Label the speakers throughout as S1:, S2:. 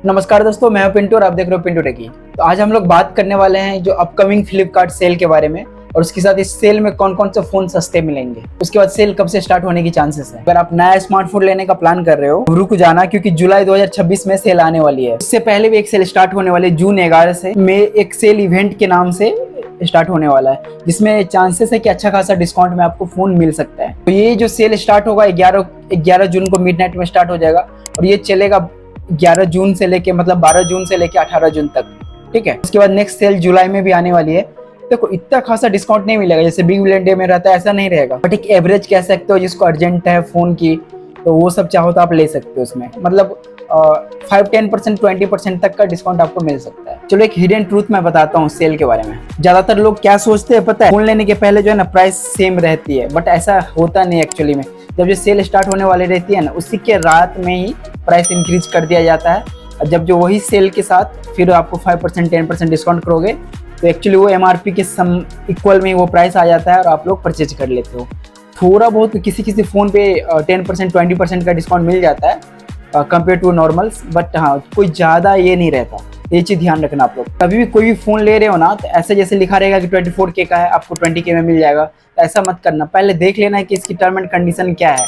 S1: नमस्कार दोस्तों, मैं हूं पिंटू और आप देख रहे हो पिंटू टेकी। तो आज हम लोग बात करने वाले हैं जो अपकमिंग फ्लिपकार्ट सेल के बारे में और उसके साथ इस सेल में कौन कौन से फोन सस्ते मिलेंगे, उसके बाद सेल कब से स्टार्ट होने की चांसेस है। अगर आप नया स्मार्टफोन लेने का प्लान कर रहे हो तो रुक जाना, क्योंकि जुलाई 2026 में सेल आने वाली है। इससे पहले भी एक सेल स्टार्ट होने वाली है जून 11 से में एक सेल इवेंट के नाम से स्टार्ट होने वाला है, जिसमें चांसेस है कि अच्छा खासा डिस्काउंट में आपको फोन मिल सकता है। तो ये जो सेल स्टार्ट होगा 11 जून को मिडनाइट में स्टार्ट हो जाएगा और ये चलेगा 11 जून से लेके मतलब 12 जून से लेके 18 जून तक। ठीक है, उसके बाद नेक्स्ट सेल जुलाई में भी आने वाली है। देखो इतना खासा डिस्काउंट नहीं मिलेगा जैसे बिग बिलियन डे में रहता है, ऐसा नहीं रहेगा, बट एक एवरेज कह सकते हो जिसको अर्जेंट है फोन की, तो वो सब चाहो तो आप ले सकते हो उसमें। मतलब 5-10% 20% तक का डिस्काउंट आपको मिल सकता है। चलो एक हिडन ट्रूथ मैं बताता हूँ सेल के बारे में। ज्यादातर लोग क्या सोचते हैं पता है, फोन लेने के पहले जो है ना प्राइस सेम रहती है, बट ऐसा होता नहीं एक्चुअली में। जब जो सेल स्टार्ट होने वाली रहती है ना, उसी के रात में ही प्राइस इंक्रीज कर दिया जाता है। और जब जो वही सेल के साथ फिर आपको 5% 10% डिस्काउंट करोगे तो एक्चुअली वो MRP के सम इक्वल में ही वो प्राइस आ जाता है और आप लोग परचेज कर लेते हो। थोड़ा बहुत किसी फ़ोन पे 10% 20% का डिस्काउंट मिल जाता है कंपेयर टू नॉर्मल्स, बट हाँ कोई ज़्यादा ये नहीं रहता। ये चीज़ ध्यान रखना आप लोग। कभी भी कोई भी फ़ोन ले रहे हो ना, तो ऐसे जैसे लिखा रहेगा कि 24K का है आपको 20K में मिल जाएगा, तो ऐसा मत करना। पहले देख लेना है कि इसकी टर्म एंड कंडीशन क्या है,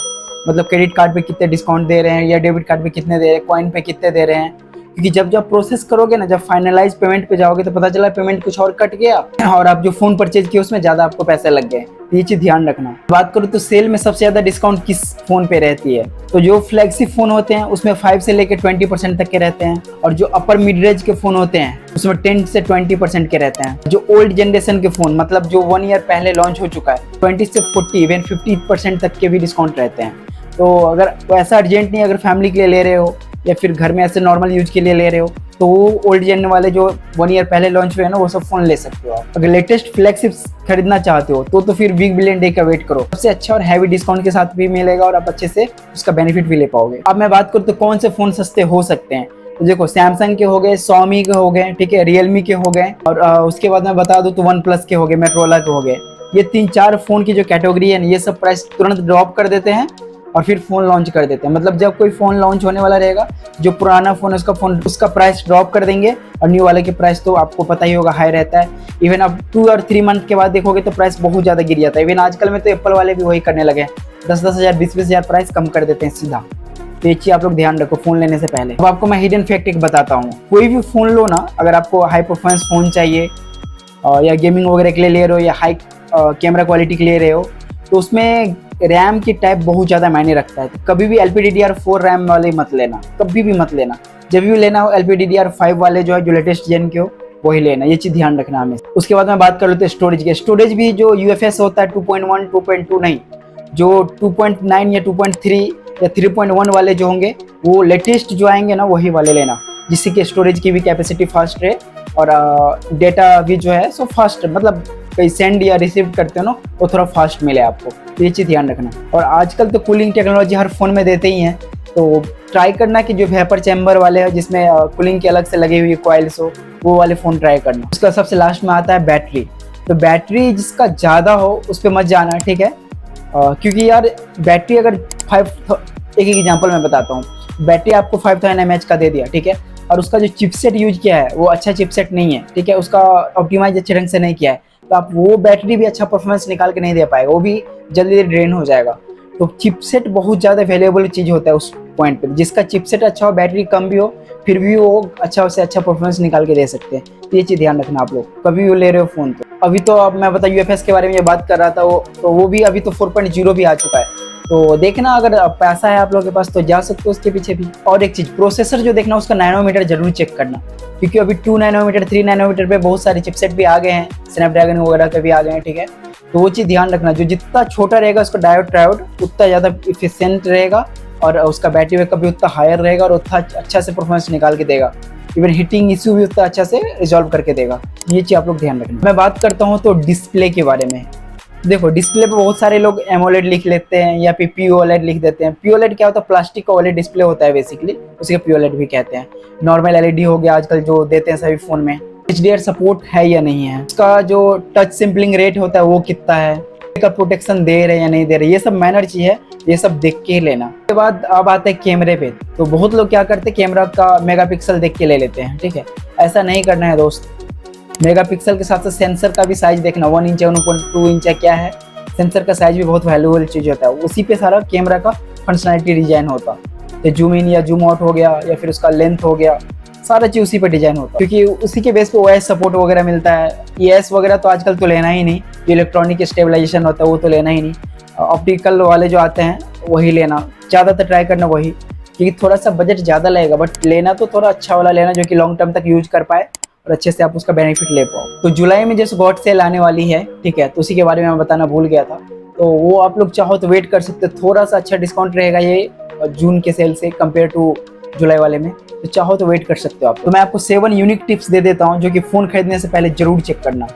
S1: मतलब क्रेडिट कार्ड पे कितने डिस्काउंट दे रहे हैं या डेबिट कार्ड पे कितने दे रहे हैं, कॉइन पे कितने दे रहे हैं। क्योंकि जब प्रोसेस करोगे ना, जब फाइनलाइज पेमेंट पे जाओगे तो पता चला पेमेंट कुछ और कट गया और आप जो फोन परचेज किए उसमें ज्यादा आपको पैसे लग गए। ये चीज ध्यान रखना। बात करूँ तो सेल में सबसे ज्यादा डिस्काउंट किस फोन पे रहती है, तो जो फ्लैगशिप फोन होते हैं उसमें 5 से लेकर 20% तक के रहते हैं, और जो अपर मिड रेंज के फोन होते हैं उसमें 10 से 20% के रहते हैं। जो ओल्ड जनरेशन के फोन मतलब जो 1 ईयर पहले लॉन्च हो चुका है, 20 से 40 इवन 50% तक के भी डिस्काउंट रहते हैं। तो अगर ऐसा अर्जेंट नहीं, अगर फैमिली के लिए ले रहे हो या फिर घर में ऐसे नॉर्मल यूज के लिए ले रहे हो, तो वो ओल्ड जेन वाले जो 1 ईयर पहले लॉन्च हुए हैं ना, वो सब फोन ले सकते हो आप। अगर लेटेस्ट फ्लैगशिप खरीदना चाहते हो तो फिर बिग बिलियन डे का वेट करो, सबसे अच्छा और हैवी डिस्काउंट के साथ भी मिलेगा और आप अच्छे से उसका बेनिफिट भी ले पाओगे। अब मैं बात करूँ तो कौन से फोन सस्ते हो सकते हैं, तो देखो सैमसंग के हो गए, Xiaomi के हो गए, ठीक है, रियलमी के हो गए, और उसके बाद मैं बता दूं तो वन प्लस के हो गए, मोटोरोला के हो गए। ये 3-4 फोन की जो कैटेगरी है ना, ये सब प्राइस तुरंत ड्रॉप कर देते हैं और फिर फोन लॉन्च कर देते हैं। मतलब जब कोई फोन लॉन्च होने वाला रहेगा, जो पुराना फोन है उसका प्राइस ड्रॉप कर देंगे और न्यू वाले के प्राइस तो आपको पता ही होगा हाई रहता है। इवन अब 2 और 3 मंथ के बाद देखोगे तो प्राइस बहुत ज्यादा गिर जाता है। इवन आजकल में तो एप्पल वाले भी वही करने लगे हैं, 10-10 हज़ार 20-20 हज़ार प्राइस कम कर देते हैं सीधा। तो ये चीज आप लोग ध्यान रखो फोन लेने से पहले। अब आपको मैं हिडन फैक्ट एक बताता हूँ। कोई भी फोन लो ना, अगर आपको हाई परफॉर्मेंस फोन चाहिए या गेमिंग वगैरह के लिए ले रहे हो या हाई कैमरा क्वालिटी के लिए ले रहे हो, तो उसमें रैम की टाइप बहुत ज़्यादा मायने रखता है। तो कभी भी LPDDR4 रैम वाले मत लेना, कभी भी मत लेना। जब भी लेना हो LPDDR5 वाले जो है, जो लेटेस्ट जेन के हो वही लेना। ये चीज़ ध्यान रखना हमें। उसके बाद मैं बात कर लेते हैं स्टोरेज की। स्टोरेज भी जो UFS होता है 2.1 2.2 नहीं, जो 2.9 या 2.3 या 3.1 वाले जो होंगे, वो लेटेस्ट जो आएंगे ना वही वाले लेना, जिससे कि स्टोरेज की भी कैपेसिटी फास्ट रहे और डेटा भी जो है सो फास्ट, मतलब कहीं सेंड या रिसीव करते हो ना वो थोड़ा फास्ट मिले आपको। तो ये चीज़ ध्यान रखना। और आजकल तो कूलिंग टेक्नोलॉजी हर फोन में देते ही हैं, तो ट्राई करना कि जो वेपर चैम्बर वाले हैं जिसमें कूलिंग के अलग से लगी हुई कॉइल्स हो, वो वाले फ़ोन ट्राई करना। उसका सबसे लास्ट में आता है बैटरी। तो बैटरी जिसका ज़्यादा हो उस पर मत जाना, ठीक है, क्योंकि यार बैटरी अगर एक एग्जांपल मैं बताता हूँ। बैटरी आपको 5000 mAh का दे दिया, ठीक है, और उसका जो चिपसेट यूज किया है वो अच्छा चिपसेट नहीं है, ठीक है, उसका ऑप्टिमाइज अच्छे ढंग से नहीं किया है, तो आप वो बैटरी भी अच्छा परफॉर्मेंस निकाल के नहीं दे पाएगा, वो भी जल्दी ड्रेन हो जाएगा। तो चिपसेट बहुत ज़्यादा वैल्यूएबल चीज़ होता है उस पॉइंट पे। जिसका चिपसेट अच्छा हो, बैटरी कम भी हो, फिर भी वो अच्छा से अच्छा परफॉर्मेंस निकाल के दे सकते हैं। तो ये चीज़ ध्यान रखना आप लोग कभी भी ले रहे हो फ़ोन। तो अभी तो अब मैं बता UFS के बारे में ये बात कर रहा था, वो भी अभी तो 4.0 भी आ चुका है। तो देखना, अगर पैसा है आप लोगों के पास तो जा सकते हो उसके पीछे भी। और एक चीज़, प्रोसेसर जो देखना उसका नैनोमीटर जरूर चेक करना, क्योंकि अभी 2 नैनोमीटर 3 नैनोमीटर पे बहुत सारे चिपसेट भी आ गए हैं, स्नैपड्रैगन वगैरह के भी आ गए हैं, ठीक है। तो वो चीज़ ध्यान रखना, जो जितना छोटा रहेगा उसका डायोड ट्रायोड उतना ज़्यादा इफिशियंट रहेगा और उसका बैटरी बैकअप भी उतना हायर रहेगा और उतना अच्छा से परफॉर्मेंस निकाल के देगा। इवन हीटिंग इश्यू भी उतना अच्छा से रिजॉल्व करके देगा। ये चीज़ आप लोग ध्यान रखना। मैं बात करता हूँ तो डिस्प्ले के बारे में। देखो डिस्प्ले पे बहुत सारे लोग एमोलेड लिख लेते हैं या फिर POLED लिख देते हैं। POLED क्या होता है, प्लास्टिक का OLED डिस्प्ले होता है बेसिकली, उसी को POLED भी कहते हैं। नॉर्मल LED हो गया आजकल जो देते हैं सभी फोन में। HDR सपोर्ट है या नहीं है, उसका जो टच सैंपलिंग रेट होता है वो कितना है, का प्रोटेक्शन दे रहे या नहीं दे रहे, ये सब मैनर चीज है, ये सब देख के ही लेना। उसके बाद अब आते हैं कैमरे पे। तो बहुत लोग क्या करते हैं, कैमरा का मेगापिक्सल देख के ले लेते हैं, ठीक है, ऐसा नहीं करना है दोस्त। मेगापिक्सल के साथ साथ सेंसर का भी साइज देखना, 1 इंच है 1.2 इंच है क्या है, सेंसर का साइज भी बहुत वैल्यूएबल चीज होता है, उसी पे सारा कैमरा का फंक्शनैलिटी डिजाइन होता है। तो जूम इन या जूम आउट हो गया या फिर उसका लेंथ हो गया, सारा चीज उसी पे डिजाइन होता है, क्योंकि उसी के बेस पे OS सपोर्ट वगैरह मिलता है। ES वगैरह तो आजकल तो लेना ही नहीं, जो इलेक्ट्रॉनिक स्टेबलाइजेशन होता है वो तो लेना ही नहीं, ऑप्टिकल वाले जो आते हैं वही लेना, ज़्यादातर ट्राई करना वही, क्योंकि थोड़ा सा बजट ज़्यादा लगेगा, बट लेना तो थोड़ा अच्छा वाला लेना जो कि लॉन्ग टर्म तक यूज कर पाए और अच्छे से आप उसका बेनिफिट ले पाओ। तो जुलाई में जैसे गॉड सेल आने वाली है, ठीक है, तो उसी के बारे में मैं बताना भूल गया था, तो वो आप लोग चाहो तो वेट कर सकते हो, थोड़ा सा अच्छा डिस्काउंट रहेगा ये जून के सेल से कंपेयर टू जुलाई वाले में, तो चाहो तो वेट कर सकते हो आप। तो मैं आपको 7 यूनिक टिप्स दे देता हूँ जो कि फ़ोन खरीदने से पहले जरूर चेक करना।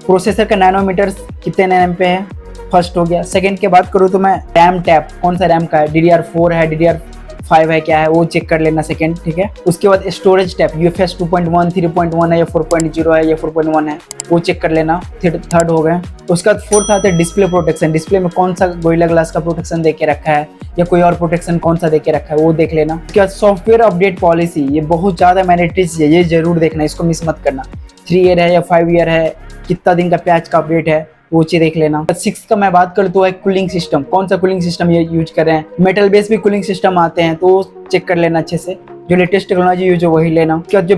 S1: प्रोसेसर का नैनोमीटर्स कितने नैनो पे है, फर्स्ट हो गया। सेकंड की बात करूँ तो मैं रैम टैप, कौन सा रैम का है, DDR4 है, DDR5 है क्या है, वो चेक कर लेना सेकंड, ठीक है। उसके बाद स्टोरेज टैप, UFS 2.1, 3.1 है या 4.0 है या 4.1 है, वो चेक कर लेना, थर्ड हो गए। उसके बाद फोर्थ आता है डिस्प्ले प्रोटेक्शन, डिस्प्ले में कौन सा गोरिल्ला ग्लास का प्रोटेक्शन दे के रखा है या कोई और प्रोटेक्शन कौन सा दे के रखा है, वो देख लेना। उसके बाद सॉफ्टवेयर अपडेट पॉलिसी, ये बहुत ज़्यादा मैंडेटरी है, ये जरूर देखना, इसको मिस मत करना। 3 ईयर है या 5 ईयर है, कितना दिन का पैच का अपडेट है, वो चीज देख लेना। 6 का मैं बात करूँ तो है कूलिंग सिस्टम, कौन सा कूलिंग सिस्टम ये यूज कर रहे हैं, मेटल बेस भी कूलिंग सिस्टम आते हैं तो चेक कर लेना अच्छे से, जो लेटेस्ट टेक्नोलॉजी यूज हो वही लेना। उसके बाद जो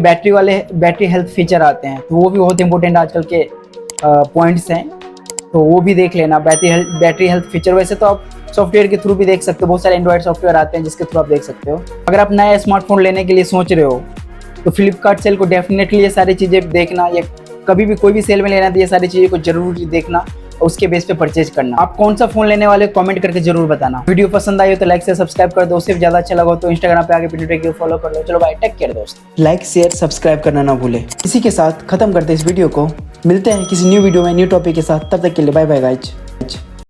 S1: बैटरी हेल्थ फीचर आते हैं तो वो भी बहुत इंपॉर्टेंट आजकल के पॉइंट्स हैं, तो वो भी देख लेना। बैटरी हेल्थ फीचर वैसे तो आप सॉफ्टवेयर के थ्रू भी देख सकते हो, बहुत सारे एंड्रॉइड सॉफ्टवेयर आते हैं जिसके थ्रू आप देख सकते हो। अगर आप नया स्मार्टफोन लेने के लिए सोच रहे हो तो फ्लिपकार्ट सेल को डेफिनेटली ये सारी चीज़ें देखना, ये कभी भी कोई भी सेल में लेना तो ये सारी चीज़ें को जरूर देखना और उसके बेस पे परचेज करना। आप कौन सा फोन लेने वाले कमेंट करके जरूर बताना। वीडियो पसंद आई हो तो लाइक से सब्सक्राइब कर दो, उससे ज़्यादा अच्छा लगा तो इंस्टाग्राम पे आगे पिंटू टेक फॉलो कर लो। चलो बाय, टेक केयर दोस्त। लाइक शेयर सब्सक्राइब करना ना भूले। इसी के साथ खत्म करते इस वीडियो को, मिलते हैं किसी न्यू वीडियो में न्यू टॉपिक के साथ, तब तक के लिए बाय बाय गाइज।